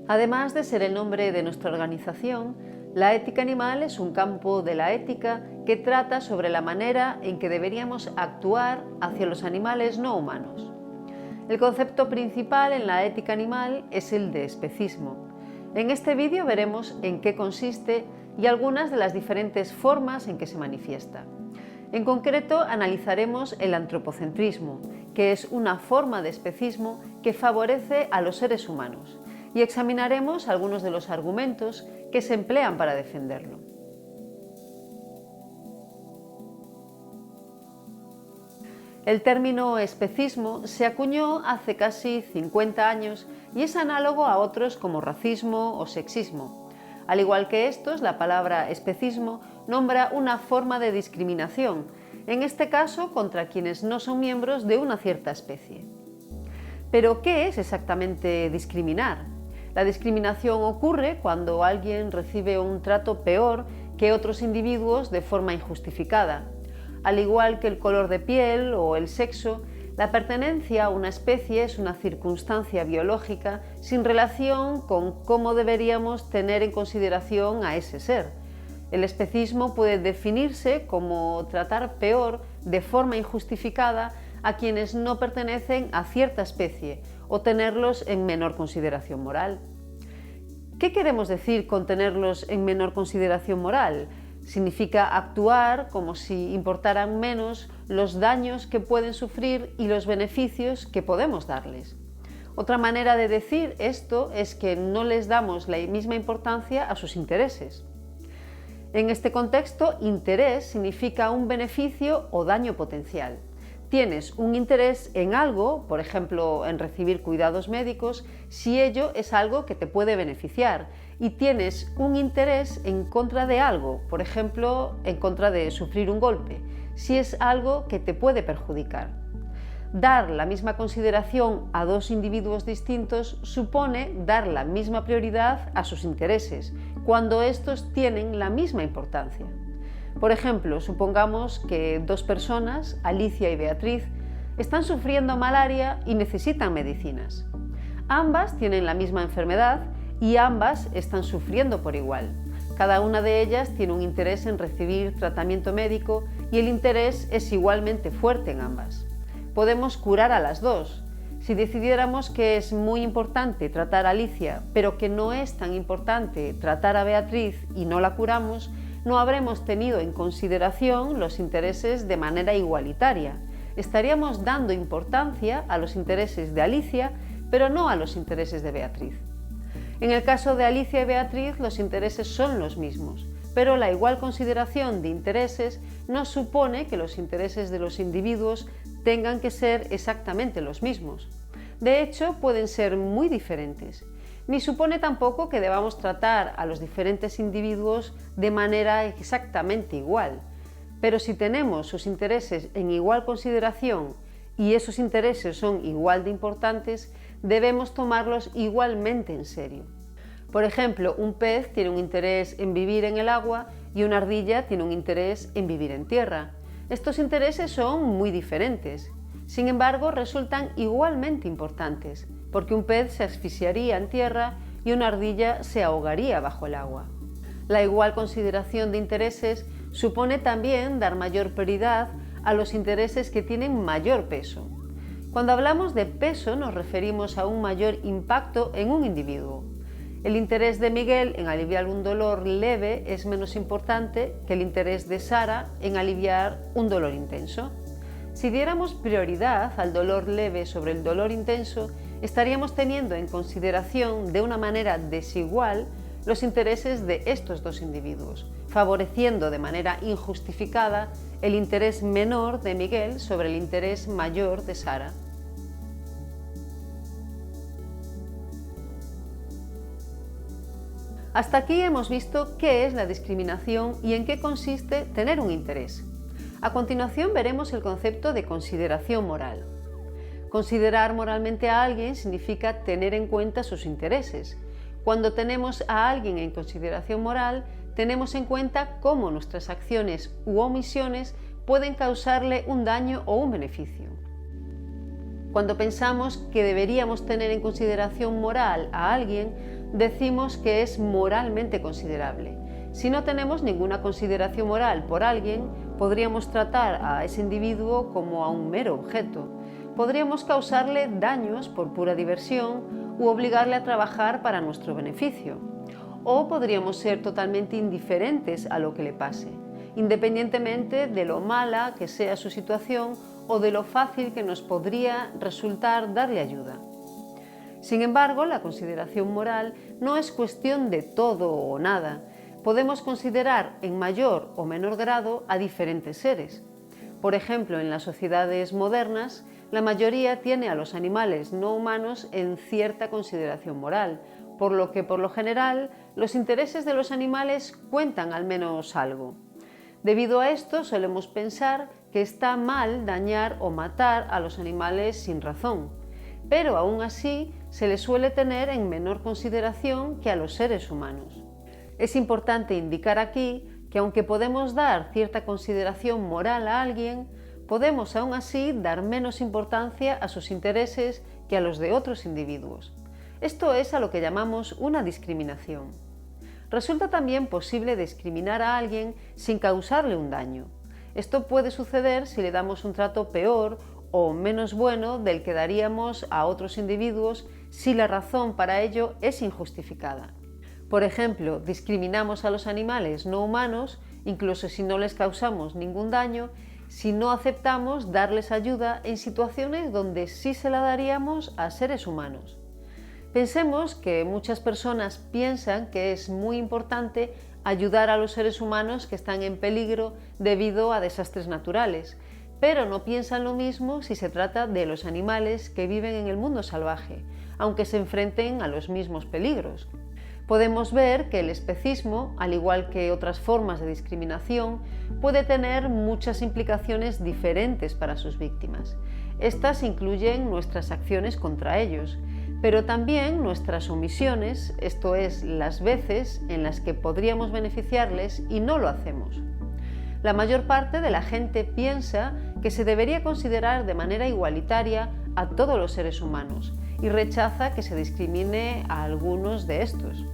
Además de ser el nombre de nuestra organización, la ética animal es un campo de la ética que trata sobre la manera en que deberíamos actuar hacia los animales no humanos. El concepto principal en la ética animal es el de especismo. En este vídeo veremos en qué consiste y algunas de las diferentes formas en que se manifiesta. En concreto, analizaremos el antropocentrismo, que es una forma de especismo que favorece a los seres humanos, y examinaremos algunos de los argumentos que se emplean para defenderlo. El término especismo se acuñó hace casi 50 años y es análogo a otros como racismo o sexismo. Al igual que estos, la palabra especismo nombra una forma de discriminación, en este caso contra quienes no son miembros de una cierta especie. ¿Pero qué es exactamente discriminar? La discriminación ocurre cuando alguien recibe un trato peor que otros individuos de forma injustificada. Al igual que el color de piel o el sexo, la pertenencia a una especie es una circunstancia biológica sin relación con cómo deberíamos tener en consideración a ese ser. El especismo puede definirse como tratar peor de forma injustificada a quienes no pertenecen a cierta especie o tenerlos en menor consideración moral. ¿Qué queremos decir con tenerlos en menor consideración moral? Significa actuar como si importaran menos los daños que pueden sufrir y los beneficios que podemos darles. Otra manera de decir esto es que no les damos la misma importancia a sus intereses. En este contexto, interés significa un beneficio o daño potencial. Tienes un interés en algo, por ejemplo, en recibir cuidados médicos, si ello es algo que te puede beneficiar, y tienes un interés en contra de algo, por ejemplo, en contra de sufrir un golpe, si es algo que te puede perjudicar. Dar la misma consideración a dos individuos distintos supone dar la misma prioridad a sus intereses, cuando estos tienen la misma importancia. Por ejemplo, supongamos que dos personas, Alicia y Beatriz, están sufriendo malaria y necesitan medicinas. Ambas tienen la misma enfermedad y ambas están sufriendo por igual. Cada una de ellas tiene un interés en recibir tratamiento médico y el interés es igualmente fuerte en ambas. Podemos curar a las dos. Si decidiéramos que es muy importante tratar a Alicia, pero que no es tan importante tratar a Beatriz y no la curamos, no habremos tenido en consideración los intereses de manera igualitaria. Estaríamos dando importancia a los intereses de Alicia, pero no a los intereses de Beatriz. En el caso de Alicia y Beatriz, los intereses son los mismos, pero la igual consideración de intereses no supone que los intereses de los individuos tengan que ser exactamente los mismos. De hecho, pueden ser muy diferentes. Ni supone tampoco que debamos tratar a los diferentes individuos de manera exactamente igual. Pero si tenemos sus intereses en igual consideración y esos intereses son igual de importantes, debemos tomarlos igualmente en serio. Por ejemplo, un pez tiene un interés en vivir en el agua y una ardilla tiene un interés en vivir en tierra. Estos intereses son muy diferentes. Sin embargo, resultan igualmente importantes, porque un pez se asfixiaría en tierra y una ardilla se ahogaría bajo el agua. La igual consideración de intereses supone también dar mayor prioridad a los intereses que tienen mayor peso. Cuando hablamos de peso nos referimos a un mayor impacto en un individuo. El interés de Miguel en aliviar un dolor leve es menos importante que el interés de Sara en aliviar un dolor intenso. Si diéramos prioridad al dolor leve sobre el dolor intenso, estaríamos teniendo en consideración de una manera desigual los intereses de estos dos individuos, favoreciendo de manera injustificada el interés menor de Miguel sobre el interés mayor de Sara. Hasta aquí hemos visto qué es la discriminación y en qué consiste tener un interés. A continuación veremos el concepto de consideración moral. Considerar moralmente a alguien significa tener en cuenta sus intereses. Cuando tenemos a alguien en consideración moral, tenemos en cuenta cómo nuestras acciones u omisiones pueden causarle un daño o un beneficio. Cuando pensamos que deberíamos tener en consideración moral a alguien, decimos que es moralmente considerable. Si no tenemos ninguna consideración moral por alguien, podríamos tratar a ese individuo como a un mero objeto. Podríamos causarle daños por pura diversión u obligarle a trabajar para nuestro beneficio. O podríamos ser totalmente indiferentes a lo que le pase, independientemente de lo mala que sea su situación o de lo fácil que nos podría resultar darle ayuda. Sin embargo, la consideración moral no es cuestión de todo o nada. Podemos considerar en mayor o menor grado a diferentes seres. Por ejemplo, en las sociedades modernas, la mayoría tiene a los animales no humanos en cierta consideración moral, por lo que, por lo general, los intereses de los animales cuentan al menos algo. Debido a esto, solemos pensar que está mal dañar o matar a los animales sin razón, pero aún así se les suele tener en menor consideración que a los seres humanos. Es importante indicar aquí que aunque podemos dar cierta consideración moral a alguien, podemos aún así dar menos importancia a sus intereses que a los de otros individuos. Esto es a lo que llamamos una discriminación. Resulta también posible discriminar a alguien sin causarle un daño. Esto puede suceder si le damos un trato peor o menos bueno del que daríamos a otros individuos si la razón para ello es injustificada. Por ejemplo, discriminamos a los animales no humanos, incluso si no les causamos ningún daño, si no aceptamos darles ayuda en situaciones donde sí se la daríamos a seres humanos. Pensemos que muchas personas piensan que es muy importante ayudar a los seres humanos que están en peligro debido a desastres naturales, pero no piensan lo mismo si se trata de los animales que viven en el mundo salvaje, aunque se enfrenten a los mismos peligros. Podemos ver que el especismo, al igual que otras formas de discriminación, puede tener muchas implicaciones diferentes para sus víctimas. Estas incluyen nuestras acciones contra ellos, pero también nuestras omisiones, esto es, las veces en las que podríamos beneficiarles y no lo hacemos. La mayor parte de la gente piensa que se debería considerar de manera igualitaria a todos los seres humanos y rechaza que se discrimine a algunos de estos.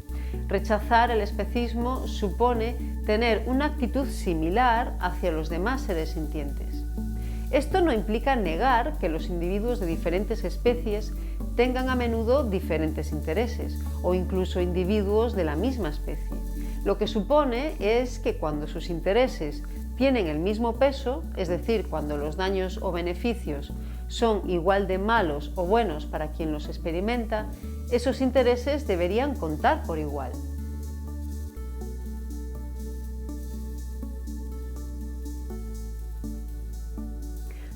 Rechazar el especismo supone tener una actitud similar hacia los demás seres sintientes. Esto no implica negar que los individuos de diferentes especies tengan a menudo diferentes intereses o incluso individuos de la misma especie. Lo que supone es que cuando sus intereses tienen el mismo peso, es decir, cuando los daños o beneficios son igual de malos o buenos para quien los experimenta, esos intereses deberían contar por igual.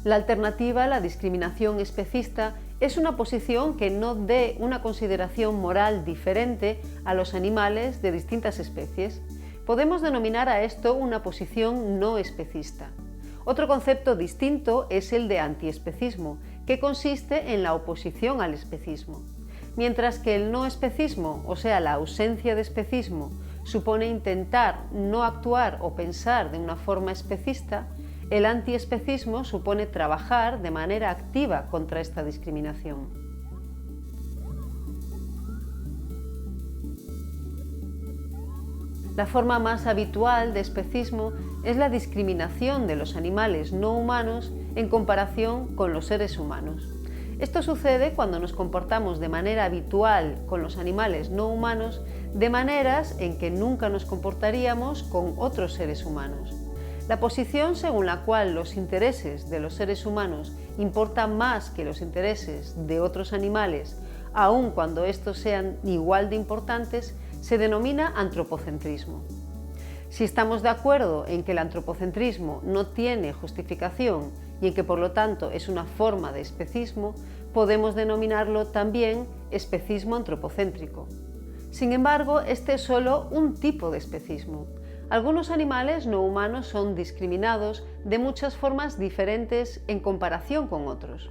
La alternativa a la discriminación especista es una posición que no dé una consideración moral diferente a los animales de distintas especies. Podemos denominar a esto una posición no especista. Otro concepto distinto es el de antiespecismo, que consiste en la oposición al especismo. Mientras que el no especismo, o sea, la ausencia de especismo, supone intentar no actuar o pensar de una forma especista, el antiespecismo supone trabajar de manera activa contra esta discriminación. La forma más habitual de especismo es la discriminación de los animales no humanos en comparación con los seres humanos. Esto sucede cuando nos comportamos de manera habitual con los animales no humanos de maneras en que nunca nos comportaríamos con otros seres humanos. La posición según la cual los intereses de los seres humanos importan más que los intereses de otros animales, aun cuando estos sean igual de importantes, se denomina antropocentrismo. Si estamos de acuerdo en que el antropocentrismo no tiene justificación y en que por lo tanto es una forma de especismo, podemos denominarlo también especismo antropocéntrico. Sin embargo, este es solo un tipo de especismo. Algunos animales no humanos son discriminados de muchas formas diferentes en comparación con otros.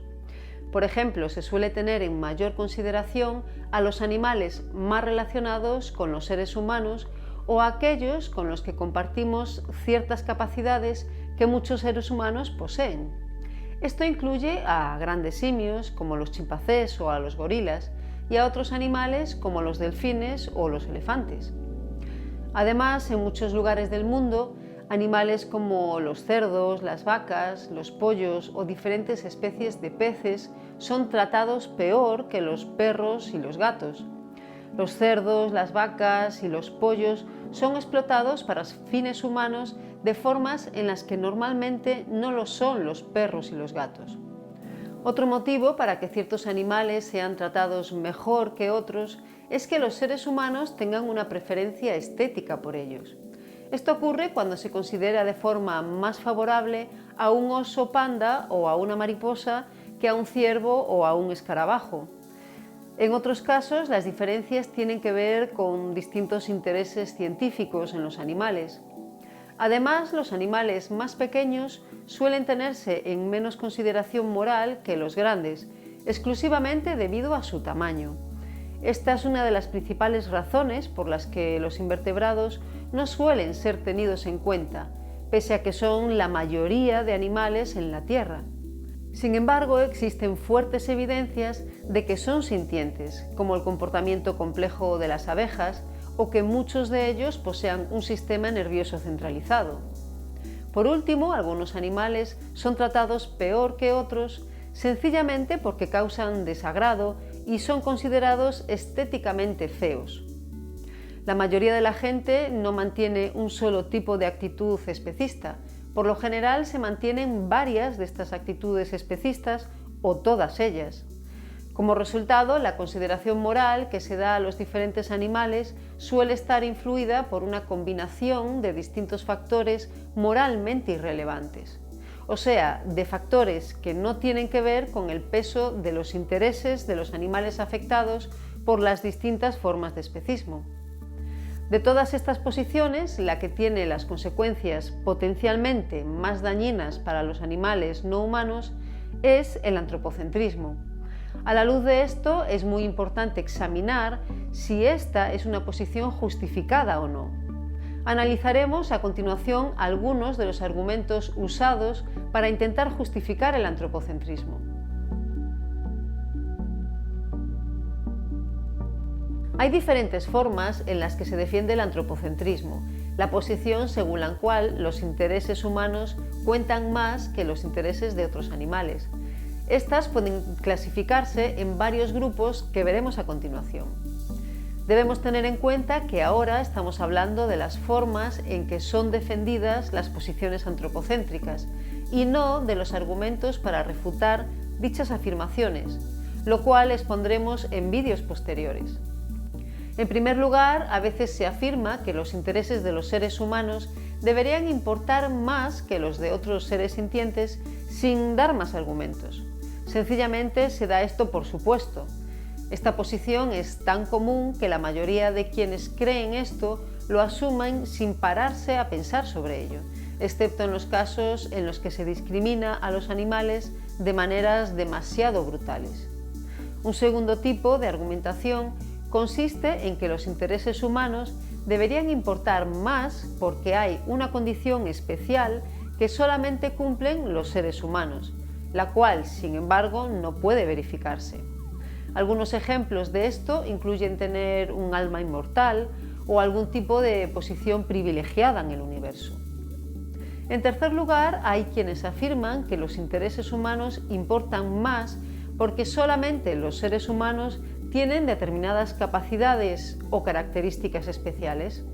Por ejemplo, se suele tener en mayor consideración a los animales más relacionados con los seres humanos o a aquellos con los que compartimos ciertas capacidades que muchos seres humanos poseen. Esto incluye a grandes simios como los chimpancés o a los gorilas y a otros animales como los delfines o los elefantes. Además, en muchos lugares del mundo, animales como los cerdos, las vacas, los pollos o diferentes especies de peces son tratados peor que los perros y los gatos. Los cerdos, las vacas y los pollos son explotados para fines humanos de formas en las que normalmente no lo son los perros y los gatos. Otro motivo para que ciertos animales sean tratados mejor que otros es que los seres humanos tengan una preferencia estética por ellos. Esto ocurre cuando se considera de forma más favorable a un oso panda o a una mariposa que a un ciervo o a un escarabajo. En otros casos, las diferencias tienen que ver con distintos intereses científicos en los animales. Además, los animales más pequeños suelen tenerse en menos consideración moral que los grandes, exclusivamente debido a su tamaño. Esta es una de las principales razones por las que los invertebrados no suelen ser tenidos en cuenta, pese a que son la mayoría de animales en la Tierra. Sin embargo, existen fuertes evidencias de que son sintientes, como el comportamiento complejo de las abejas o que muchos de ellos posean un sistema nervioso centralizado. Por último, algunos animales son tratados peor que otros sencillamente porque causan desagrado y son considerados estéticamente feos. La mayoría de la gente no mantiene un solo tipo de actitud especista. Por lo general se mantienen varias de estas actitudes especistas o todas ellas. Como resultado, la consideración moral que se da a los diferentes animales suele estar influida por una combinación de distintos factores moralmente irrelevantes, o sea, de factores que no tienen que ver con el peso de los intereses de los animales afectados por las distintas formas de especismo. De todas estas posiciones, la que tiene las consecuencias potencialmente más dañinas para los animales no humanos es el antropocentrismo. A la luz de esto, es muy importante examinar si esta es una posición justificada o no. Analizaremos a continuación algunos de los argumentos usados para intentar justificar el antropocentrismo. Hay diferentes formas en las que se defiende el antropocentrismo, la posición según la cual los intereses humanos cuentan más que los intereses de otros animales. Estas pueden clasificarse en varios grupos que veremos a continuación. Debemos tener en cuenta que ahora estamos hablando de las formas en que son defendidas las posiciones antropocéntricas y no de los argumentos para refutar dichas afirmaciones, lo cual expondremos en vídeos posteriores. En primer lugar, a veces se afirma que los intereses de los seres humanos deberían importar más que los de otros seres sintientes sin dar más argumentos. Sencillamente se da esto por supuesto. Esta posición es tan común que la mayoría de quienes creen esto lo asumen sin pararse a pensar sobre ello, excepto en los casos en los que se discrimina a los animales de maneras demasiado brutales. Un segundo tipo de argumentación consiste en que los intereses humanos deberían importar más porque hay una condición especial que solamente cumplen los seres humanos, la cual, sin embargo, no puede verificarse. Algunos ejemplos de esto incluyen tener un alma inmortal o algún tipo de posición privilegiada en el universo. En tercer lugar, hay quienes afirman que los intereses humanos importan más porque solamente los seres humanos tienen determinadas capacidades o características especiales.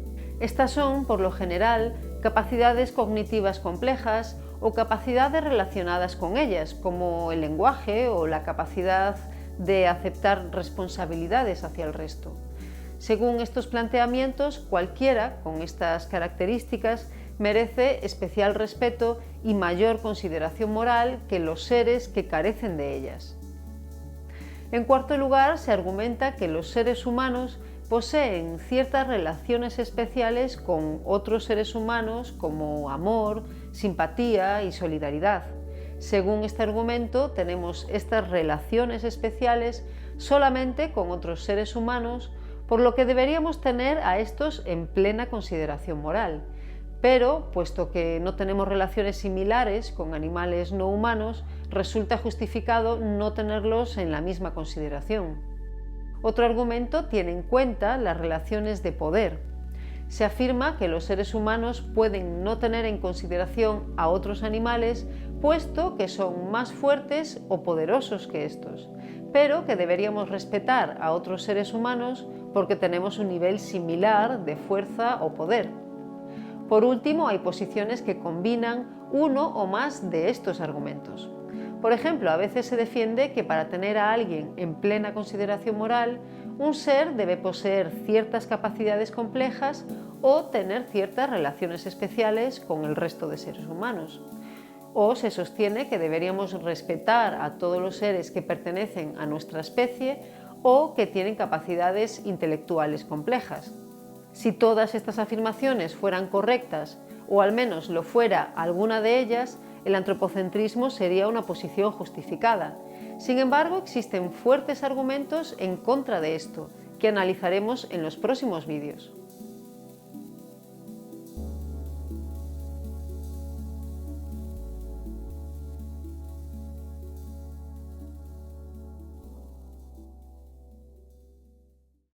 Estas son, por lo general, capacidades cognitivas complejas o capacidades relacionadas con ellas, como el lenguaje o la capacidad de aceptar responsabilidades hacia el resto. Según estos planteamientos, cualquiera con estas características merece especial respeto y mayor consideración moral que los seres que carecen de ellas. En cuarto lugar, se argumenta que los seres humanos poseen ciertas relaciones especiales con otros seres humanos como amor, simpatía y solidaridad. Según este argumento, tenemos estas relaciones especiales solamente con otros seres humanos, por lo que deberíamos tener a estos en plena consideración moral. Pero, puesto que no tenemos relaciones similares con animales no humanos, resulta justificado no tenerlos en la misma consideración. Otro argumento tiene en cuenta las relaciones de poder. Se afirma que los seres humanos pueden no tener en consideración a otros animales, puesto que son más fuertes o poderosos que estos, pero que deberíamos respetar a otros seres humanos porque tenemos un nivel similar de fuerza o poder. Por último, hay posiciones que combinan uno o más de estos argumentos. Por ejemplo, a veces se defiende que para tener a alguien en plena consideración moral, un ser debe poseer ciertas capacidades complejas o tener ciertas relaciones especiales con el resto de seres humanos. O se sostiene que deberíamos respetar a todos los seres que pertenecen a nuestra especie o que tienen capacidades intelectuales complejas. Si todas estas afirmaciones fueran correctas, o al menos lo fuera alguna de ellas, el antropocentrismo sería una posición justificada. Sin embargo, existen fuertes argumentos en contra de esto, que analizaremos en los próximos vídeos.